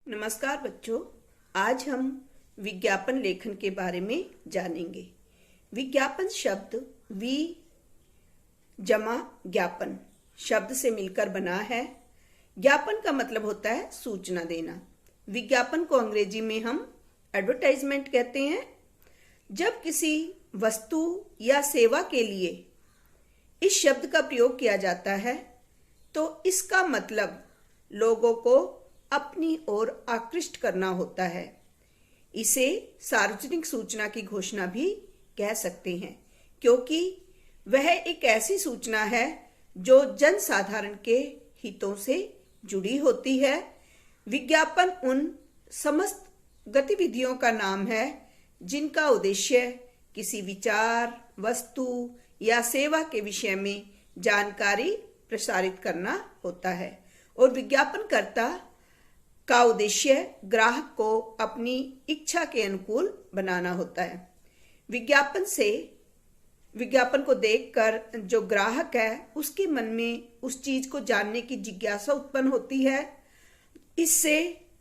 नमस्कार बच्चों, आज हम विज्ञापन लेखन के बारे में जानेंगे। विज्ञापन शब्द वि जमा ज्ञापन शब्द से मिलकर बना है। ज्ञापन का मतलब होता है सूचना देना। विज्ञापन को अंग्रेजी में हम एडवर्टाइजमेंट कहते हैं। जब किसी वस्तु या सेवा के लिए इस शब्द का प्रयोग किया जाता है तो इसका मतलब लोगों को अपनी ओर आकृष्ट करना होता है। इसे सार्वजनिक सूचना की घोषणा भी कह सकते हैं, क्योंकि वह एक ऐसी सूचना है जो जन साधारण के हितों से जुड़ी होती है। विज्ञापन उन समस्त गतिविधियों का नाम है जिनका उद्देश्य किसी विचार, वस्तु या सेवा के विषय में जानकारी प्रसारित करना होता है, और विज्ञापनकर्ता का उद्देश्य ग्राहक को अपनी इच्छा के अनुकूल बनाना होता है। विज्ञापन को देखकर जो ग्राहक है उसके मन में उस चीज को जानने की जिज्ञासा उत्पन्न होती है। इससे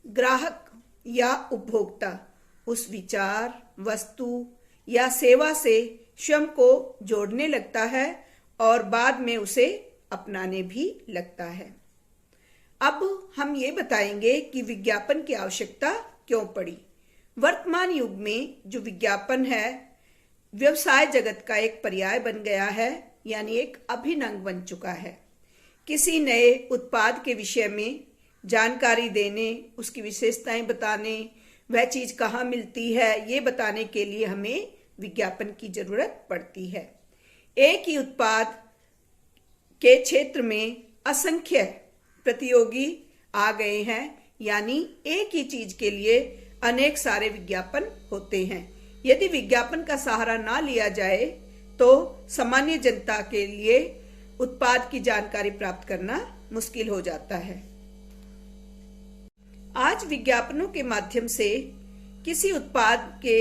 ग्राहक या उपभोक्ता उस विचार, वस्तु या सेवा से स्वयं को जोड़ने लगता है और बाद में उसे अपनाने भी लगता है। अब हम ये बताएंगे कि विज्ञापन की आवश्यकता क्यों पड़ी। वर्तमान युग में जो विज्ञापन है व्यवसाय जगत का एक पर्याय बन गया है, यानी एक अभिन्न अंग बन चुका है। किसी नए उत्पाद के विषय में जानकारी देने, उसकी विशेषताएं बताने, वह चीज कहाँ मिलती है ये बताने के लिए हमें विज्ञापन की जरूरत पड़ती है। एक ही उत्पाद के क्षेत्र में असंख्य प्रतियोगी आ गए हैं, यानी एक ही चीज के लिए अनेक सारे विज्ञापन होते हैं। यदि विज्ञापन का सहारा ना लिया जाए तो सामान्य जनता के लिए उत्पाद की जानकारी प्राप्त करना मुश्किल हो जाता है। आज विज्ञापनों के माध्यम से किसी उत्पाद के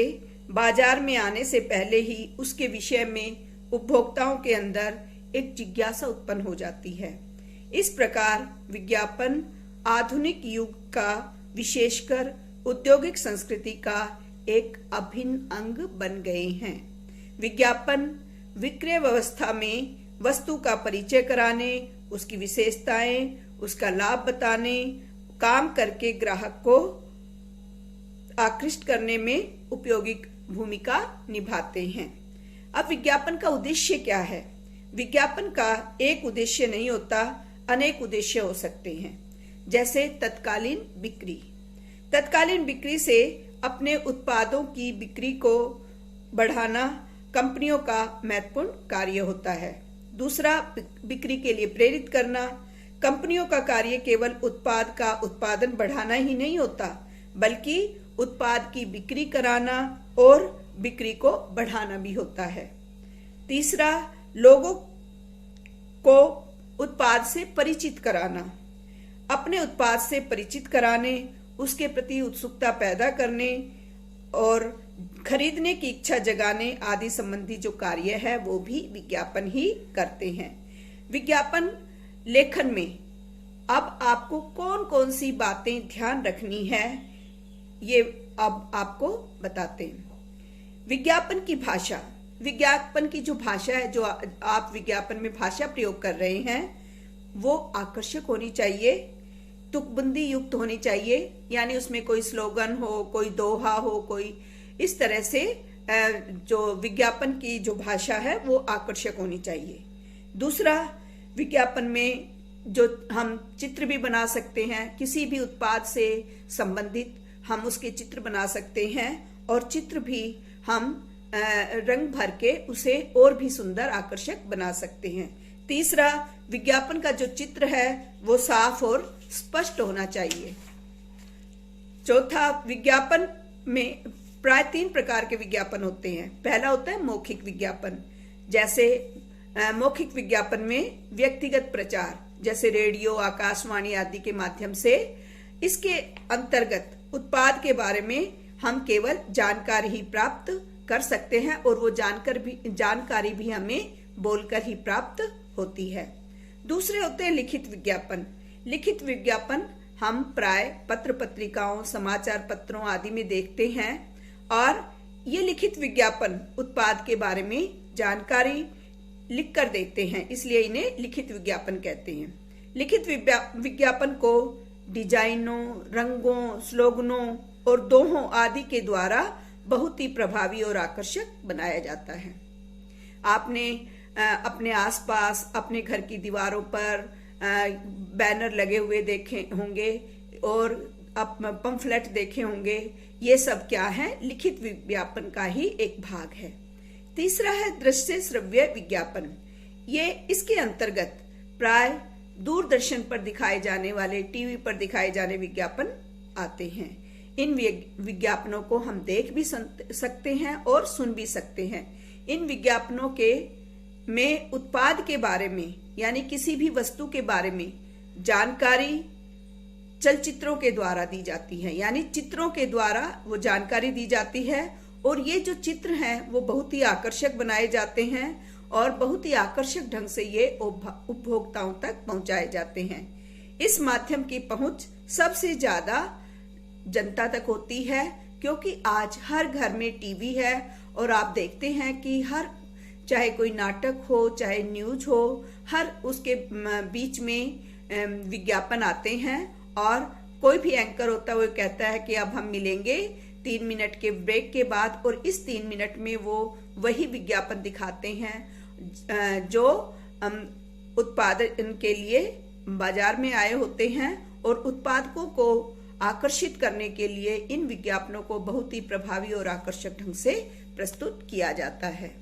बाजार में आने से पहले ही उसके विषय में उपभोक्ताओं के अंदर एक जिज्ञासा उत्पन्न हो जाती है। इस प्रकार विज्ञापन आधुनिक युग का, विशेषकर औद्योगिक संस्कृति का एक अभिन्न अंग बन गए हैं। विज्ञापन विक्रय व्यवस्था में वस्तु का परिचय कराने, उसकी विशेषताएं, उसका लाभ बताने, काम करके ग्राहक को आकृष्ट करने में उपयोगी भूमिका निभाते हैं। अब विज्ञापन का उद्देश्य क्या है? विज्ञापन का एक उद्देश्य नहीं होता, अनेक उद्देश्य हो सकते हैं। जैसे तत्कालीन बिक्री। तत्कालीन बिक्री से अपने उत्पादों की बिक्री को बढ़ाना कंपनियों का महत्वपूर्ण कार्य होता है। दूसरा, बिक्री के लिए प्रेरित करना। कंपनियों का कार्य केवल उत्पाद का उत्पादन बढ़ाना ही नहीं होता, बल्कि उत्पाद की बिक्री कराना और बिक्री को बढ़ाना भी होता है। तीसरा, लोगों को उत्पाद से परिचित कराना। अपने उत्पाद से परिचित कराने, उसके प्रति उत्सुकता पैदा करने और खरीदने की इच्छा जगाने आदि संबंधी जो कार्य है वो भी विज्ञापन ही करते हैं। विज्ञापन लेखन में अब आपको कौन कौन सी बातें ध्यान रखनी है ये अब आपको बताते हैं। विज्ञापन की भाषा। विज्ञापन की जो भाषा है, जो आप विज्ञापन में भाषा प्रयोग कर रहे हैं, वो आकर्षक होनी चाहिए, तुकबंदी युक्त होनी चाहिए, यानी उसमें कोई स्लोगन हो, कोई दोहा हो, कोई इस तरह से जो विज्ञापन की जो भाषा है वो आकर्षक होनी चाहिए। दूसरा, विज्ञापन में जो हम चित्र भी बना सकते हैं, किसी भी उत्पाद से संबंधित हम उसके चित्र बना सकते हैं और चित्र भी हम रंग भर के उसे और भी सुंदर, आकर्षक बना सकते हैं। तीसरा, विज्ञापन का जो चित्र है वो साफ और स्पष्ट होना चाहिए। चौथा, विज्ञापन में प्राय 3 प्रकार के विज्ञापन होते हैं। पहला होता है मौखिक विज्ञापन। जैसे मौखिक विज्ञापन में व्यक्तिगत प्रचार, जैसे रेडियो, आकाशवाणी आदि के माध्यम से। इसके अंतर्गत उत्पाद के बारे में हम केवल जानकारी ही प्राप्त कर सकते हैं और वो जानकारी भी हमें बोलकर ही प्राप्त होती है। दूसरे होते हैं लिखित विज्ञापन। लिखित विज्ञापन हम प्राय पत्र पत्रिकाओं, समाचार पत्रों आदि में देखते हैं और ये लिखित विज्ञापन उत्पाद के बारे में जानकारी लिख कर देते हैं, इसलिए इन्हें लिखित विज्ञापन कहते हैं। लिखित विज्ञापन को डिजाइनों, रंगों, स्लोगनों और दोहों आदि के द्वारा बहुत ही प्रभावी और आकर्षक बनाया जाता है। आपने अपने आसपास, अपने घर की दीवारों पर बैनर लगे हुए देखे होंगे और पंफलेट देखे होंगे। ये सब क्या है? लिखित विज्ञापन का ही एक भाग है। तीसरा है दृश्य श्रव्य विज्ञापन। ये इसके अंतर्गत प्राय दूरदर्शन पर दिखाए जाने वाले, टीवी पर दिखाए जाने विज्ञापन आते हैं। इन विज्ञापनों को हम देख भी सकते हैं और सुन भी सकते हैं। इन विज्ञापनों के में उत्पाद के बारे में, यानी किसी भी वस्तु के बारे में जानकारी चलचित्रों के द्वारा दी जाती है, यानी चित्रों के द्वारा वो जानकारी दी जाती है। और ये जो चित्र हैं वो बहुत ही आकर्षक बनाए जाते हैं और बहुत ही आकर्षक ढंग से ये उपभोक्ताओं तक पहुंचाए जाते हैं। इस माध्यम की पहुंच सबसे ज्यादा जनता तक होती है, क्योंकि आज हर घर में टीवी है और आप देखते हैं कि चाहे कोई नाटक हो, चाहे न्यूज हो, हर उसके बीच में विज्ञापन आते हैं और कोई भी एंकर होता है वो कहता है कि अब हम मिलेंगे 3 मिनट के ब्रेक के बाद, और इस 3 मिनट में वो वही विज्ञापन दिखाते हैं जो उत्पादन के लिए बाजार में आए होते हैं। और उत्पादकों को आकर्षित करने के लिए इन विज्ञापनों को बहुत ही प्रभावी और आकर्षक ढंग से प्रस्तुत किया जाता है।